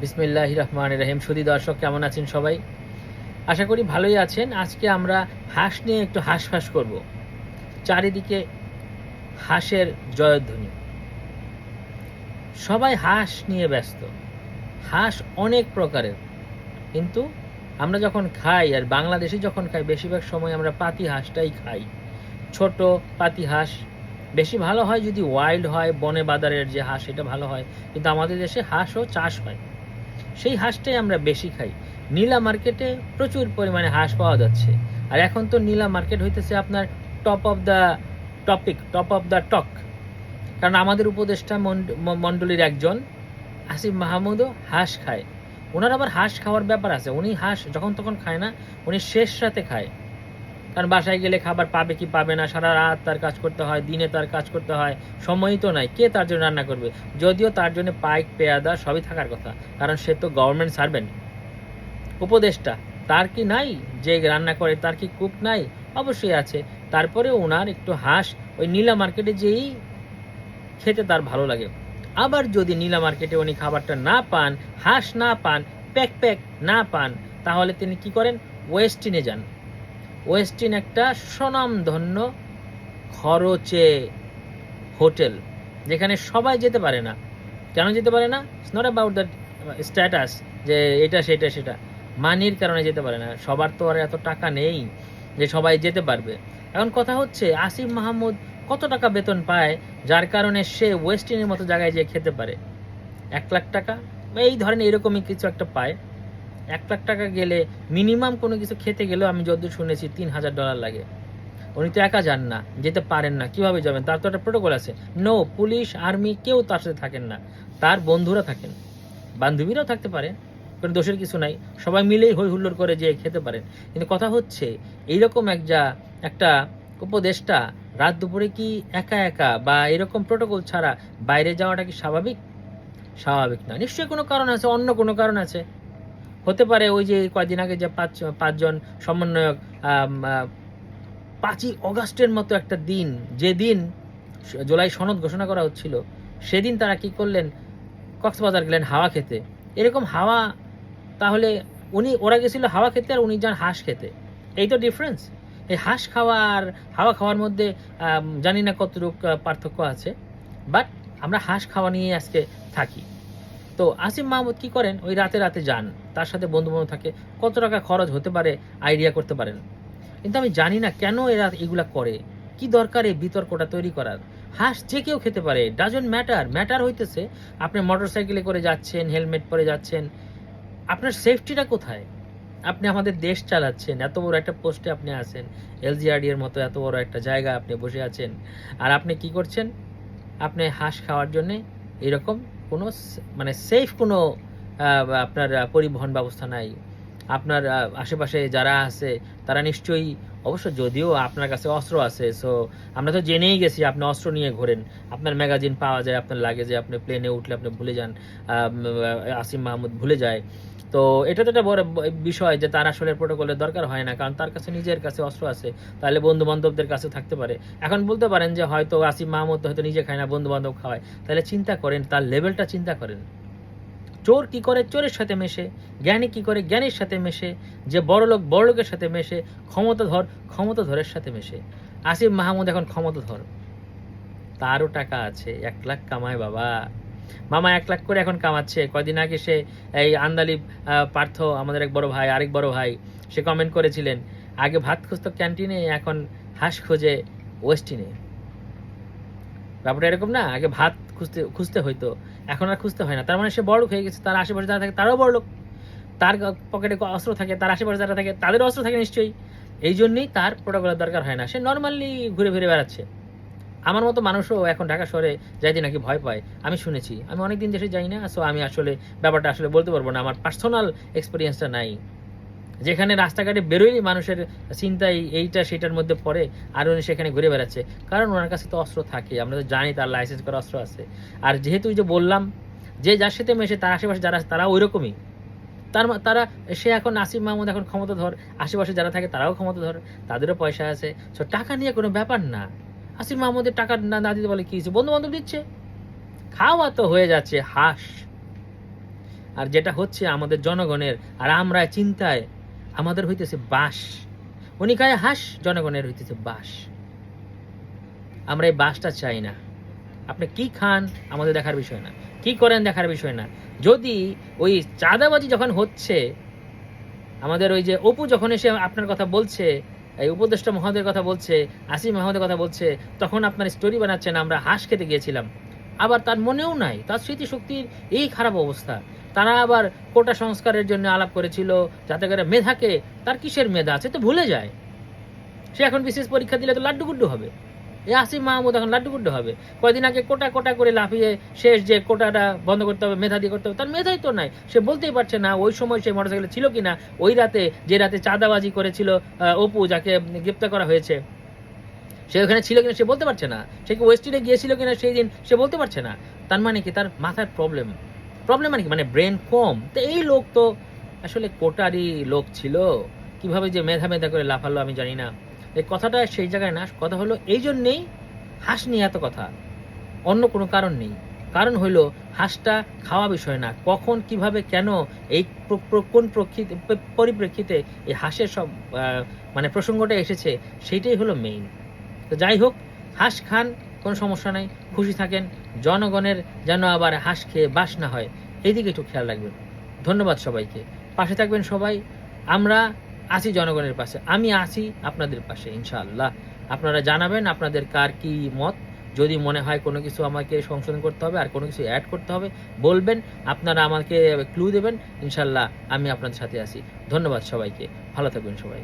বিসমিল্লাহির রহমানির রহিম। সুধী দর্শক, কেমন আছেন সবাই? আশা করি ভালোই আছেন। আজকে আমরা হাঁস নিয়ে একটু হাঁসফাঁস করব। চারিদিকে হাঁসের জয়ধ্বনি, সবাই হাঁস নিয়ে ব্যস্ত। হাঁস অনেক প্রকারের, কিন্তু আমরা যখন খাই, আর বাংলাদেশে যখন খাই, বেশিরভাগ সময় আমরা পাতি হাঁসটাই খাই। ছোট পাতি হাঁস বেশি ভালো হয় যদি ওয়াইল্ড হয়, বনে বাজারের যে হাঁস, এটা ভালো হয়। কিন্তু আমাদের দেশে হাঁসও চাষ হয়, সেই হাঁসটাই আমরা বেশি খাই। নীলা মার্কেটে প্রচুর পরিমাণে হাঁস পাওয়া যাচ্ছে। আর এখন তো নীলা মার্কেট হইতেছে আপনার top of the topic, top of the talk. কারণ আমাদের উপদেষ্টা মণ্ডলীর একজন আসিফ মাহমুদও হাঁস খায়। ওনার আবার হাঁস খাওয়ার ব্যাপার আছে। উনি হাঁস যখন তখন খায় না, উনি শেষ রাতে খায়। কারণ বাসায় গেলে খাবার পাবে কি পাবে না, সারা রাত তার কাজ করতে হয়, দিনে তার কাজ করতে হয়, সময়ই তো নাই। কে তার জন্য রান্না করবে? যদিও তার জন্য পাইক পেয়াদা সবই থাকার কথা, কারণ সে তো গভর্নমেন্ট সার্ভেন্ট, উপদেষ্টা। তার কি নাই যে রান্না করে? তার কি কুক নাই? অবশ্যই আছে। তারপরে ওনার একটু হাঁস ওই নীলা মার্কেটে যেই খেতে তার ভালো লাগে। আবার যদি নীলা মার্কেটে উনি খাবারটা না পান, হাঁস না পান, প্যাক না পান, তাহলে তিনি কি করেন? ওয়েস্টিনে যান। ওয়েস্টিন একটা স্বনামধন্য খরচে হোটেল, যেখানে সবাই যেতে পারে না। কেন যেতে পারে না? It's not about that status যে এটা সেটা সেটা, মানির কারণে যেতে পারে না। সবার তো আর এত টাকা নেই যে সবাই যেতে পারবে। এখন কথা হচ্ছে, আসিফ মাহমুদ কত টাকা বেতন পায় যার কারণে সে ওয়েস্টিনের মতো জায়গায় যেয়ে খেতে পারে? 1 লাখ টাকা, এই ধরেন এরকমই কিছু একটা পায়। 1 লাখ টাকা গেলে মিনিমাম কোনো কিছু খেতে গেলেও আমি যতদূর শুনেছি $3,000 লাগে। উনি তো একা যান না, যেতে পারেন না। কিভাবে যাবেন? তার তো একটা প্রোটোকল আছে। নো, পুলিশ আর্মি কেউ তার সাথে থাকেন না, তার বন্ধুরা থাকেন, বান্ধবীরাও থাকতে পারে, কোনো দোষের কিছু নাই। সবাই মিলেই হই হুল্লোড় করে যেয়ে খেতে পারেন। কিন্তু কথা হচ্ছে, এইরকম একটা উপদেষ্টা রাত দুপুরে কি একা একা বা এরকম প্রোটোকল ছাড়া বাইরে যাওয়াটা কি স্বাভাবিক? স্বাভাবিক না। নিশ্চয়ই কোনো কারণ আছে, অন্য কোনো কারণ আছে। হতে পারে ওই যে কয়েকদিন আগে যে পাঁচজন সমন্বয়ক 5ই অগাস্টের মতো একটা দিন, যেদিন জুলাই সনদ ঘোষণা করা হচ্ছিল, সেদিন তারা কি করলেন? কক্সবাজার গেলেন হাওয়া খেতে। এরকম হাওয়া, তাহলে ওরা গেছিল হাওয়া খেতে আর উনি যান হাঁস খেতে। এই তো ডিফারেন্স। এই হাঁস খাওয়া আর হাওয়া খাওয়ার মধ্যে জানি না কতটুকু পার্থক্য আছে, বাট আমরা হাঁস খাওয়া নিয়ে আজকে থাকি। তো আসিফ মাহমুদ কি করেন? ওই রাতে রাতে যান, তার সাথে বন্ধু বান্ধব থাকে। কত টাকা খরচ হতে পারে আইডিয়া করতে পারেন? কিন্তু আমি জানি না কেন এরা এগুলা করে। কি দরকার এই বিতর্কটা তৈরি করার? হাঁস যে কেউ খেতে পারে, ডাজন্ট ম্যাটার হইতেছে আপনি মোটর সাইকেলে করে যাচ্ছেন, হেলমেট পরে যাচ্ছেন, আপনার সেফটিটা কোথায়? আপনি আমাদের দেশ চালাচ্ছেন, এত বড় একটা পোস্টে আপনি আছেন, এলজিআরডি এর মতো এত বড় একটা জায়গা আপনি বসে আছেন, আর আপনি কি করছেন? আপনি হাঁস খাওয়ার জন্য এরকম কোনো মানে সেফ কোনো আপনার পরিবহন ব্যবস্থা নাই। আপনার আশেপাশে যারা আছে তারা নিশ্চয়ই, অবশ্য যদিও আপনার কাছে অস্ত্র আছে, সো আমরা তো জেনেই গেছি আপনি অস্ত্র নিয়ে ঘোরেন, আপনার ম্যাগাজিন পাওয়া যায় আপনার লাগেজে, আপনি প্লেনে উঠলে আপনি ভুলে যান, আসিফ মাহমুদ ভুলে যায়। তো এটা তো একটা বড় বিষয় যে তার আসলে প্রোটোকলের দরকার হয় না, কারণ তার কাছে নিজের কাছে অস্ত্র আছে। তাহলে বন্ধু বান্ধবদের কাছে থাকতে পারে। এখন বলতে পারেন যে হয়তো আসিফ মাহমুদ হয়তো নিজে খায় না, বন্ধু বান্ধব খাওয়ায়। তাহলে চিন্তা করেন, তার লেভেলটা চিন্তা করেন। চোর কি করে? চোরের সাথে মেশে। জ্ঞানী কি করে? জ্ঞানীর সাথে মেশে। যে বড়লোক বড়লোকের সাথে মেশে। ক্ষমতাধরের সাথে মেশে। আসিফ মাহমুদ এখন ক্ষমতাধর, তারও টাকা আছে, 1 লাখ কামায় বাবা। মামা 1 লাখ করে এখন কামাচ্ছে। কয়দিন আগে সে এই আন্দালিব পার্থ, আমাদের আরেক বড় ভাই, সে কমেন্ট করেছিলেন, আগে ভাত খুঁজতো ক্যান্টিনে, এখন হাঁস খোঁজে ওয়েস্টিনে। ব্যাপারটা এরকম না? আগে ভাত খুঁজতে হইতো, এখন আর খুঁজতে হয় না। তার মানে সে বড়লোক হয়ে গেছে। তার আশেপাশে যারা থাকে তারাও বড়লোক। তার পকেটে অস্ত্র থাকে, তার আশেপাশে যারা থাকে তাদের অস্ত্র থাকে নিশ্চয়ই। এই জন্যই তার প্রোটোকলের দরকার হয় না। সে নর্মালি ঘুরে ফিরে বেড়াচ্ছে। আমার মতো মানুষও এখন ঢাকা শহরে যাইতে নাকি ভয় পায়, আমি শুনেছি। আমি অনেকদিন দেশে যাই না, সো আমি আসলে ব্যাপারটা আসলে বলতে পারবো না, আমার পার্সোনাল এক্সপিরিয়েন্সটা নাই। যেখানে রাস্তাঘাটে বেরোয়ই মানুষের চিন্তায় এইটা সেটার মধ্যে পড়ে, আর উনি সেখানে ঘুরে বেড়াচ্ছে, কারণ ওনার কাছে তো অস্ত্র থাকে। আমরা তো জানি তার লাইসেন্স করা অস্ত্র আছে। আর যেহেতু যে বললাম, যে যার সাথে মেশে তার আশেপাশে যারা তারা ওই রকমই। তারা সে এখন আসিফ মাহমুদ এখন ক্ষমতাধর, আশেপাশে যারা থাকে তারাও ক্ষমতাধর, তাদেরও পয়সা আছে। সো টাকা নিয়ে কোনো ব্যাপার না। আসিফ মাহমুদের টাকা না দিতে বলে কি হয়েছে? বন্ধু বান্ধব দিচ্ছে, খাওয়া তো হয়ে যাচ্ছে হাঁস। আর যেটা হচ্ছে আমাদের জনগণের, আর আমরা চিন্তায় আমাদের হইতেছে বাস। উনি খায় হাঁস, জনগণের হইতেছে বাস। আমরা এই বাসটা চাই না। আপনি কি খান আমাদের দেখার বিষয় না, কি করেন দেখার বিষয় না। যদি ওই চাঁদাবাজি যখন হচ্ছে, আমাদের ওই যে অপু যখন এসে আপনার কথা বলছে, এই উপদেষ্টা মহোদয়ের কথা বলছে, আসিফ মহোদয়ের কথা বলছে, তখন আপনার স্টোরি বানাচ্ছেন আমরা হাঁস খেতে গিয়েছিলাম। আবার তার মনেও নাই, তার স্মৃতিশক্তির এই খারাপ অবস্থা। তারা আবার কোটা সংস্কারের জন্য আলাপ করেছিল, যাতে করে মেধাকে, তার কিসের মেধা আছে তো ভুলে যায়। সে এখন বিশেষ পরীক্ষা দিলে তো লাড্ডু গুড্ডু হবে। এই আসিফ মাহমুদ এখন লাড্ডু গুড্ডু হবে। কয়দিন আগে কোটা কোটা করে লাফিয়ে শেষ যে কোটাটা বন্ধ করতে হবে, মেধা দিয়ে করতে হবে, তার মেধাই তো নাই। সে বলতেই পারছে না ওই সময় সে মোটরসাইকেলে ছিল কিনা, ওই রাতে যে রাতে চাঁদাবাজি করেছিল অপু, যাকে গ্রেপ্তার করা হয়েছে, সে ওখানে ছিল কিনা সে বলতে পারছে না। সে কি ওয়েস্টিনে গিয়েছিল কিনা সেই দিন সে বলতে পারছে না। তার মানে কি তার মাথার প্রবলেম মানে কি, মানে ব্রেন কম। তো এই লোক তো আসলে কোটারই লোক ছিল, কিভাবে যে মেধা মেধা করে লাফালো আমি জানি না। এই কথাটা সেই জায়গায় না, কথা হলো এই জন্যেই হাঁস নিয়ে এত কথা, অন্য কোনো কারণ নেই। কারণ হইল হাঁসটা খাওয়া বিষয় না, কখন কিভাবে কেন এই কোন পরিপ্রেক্ষিতে এই হাঁসের সব মানে প্রসঙ্গটা এসেছে, সেইটাই হলো মেইন। তো যাই হোক, হাঁস খান, কোনো সমস্যা নাই, খুশি থাকেন। জনগণের যেন আবার হাঁস খেয়ে বাস না হয়, এইদিকে একটু খেয়াল রাখবেন। ধন্যবাদ সবাইকে, পাশে থাকবেন সবাই। আমরা আছি জনগণের পাশে, আমি আছি আপনাদের পাশে ইনশাআল্লাহ। আপনারা জানাবেন আপনাদের কার কি মত। যদি মনে হয় কোনো কিছু আমাকে সংশোধন করতে হবে, আর কোনো কিছু অ্যাড করতে হবে, বলবেন। আপনারা আমাকে ক্লু দেবেন, ইনশাআল্লাহ আমি আপনাদের সাথে আছি। ধন্যবাদ সবাইকে, ভালো থাকবেন সবাই।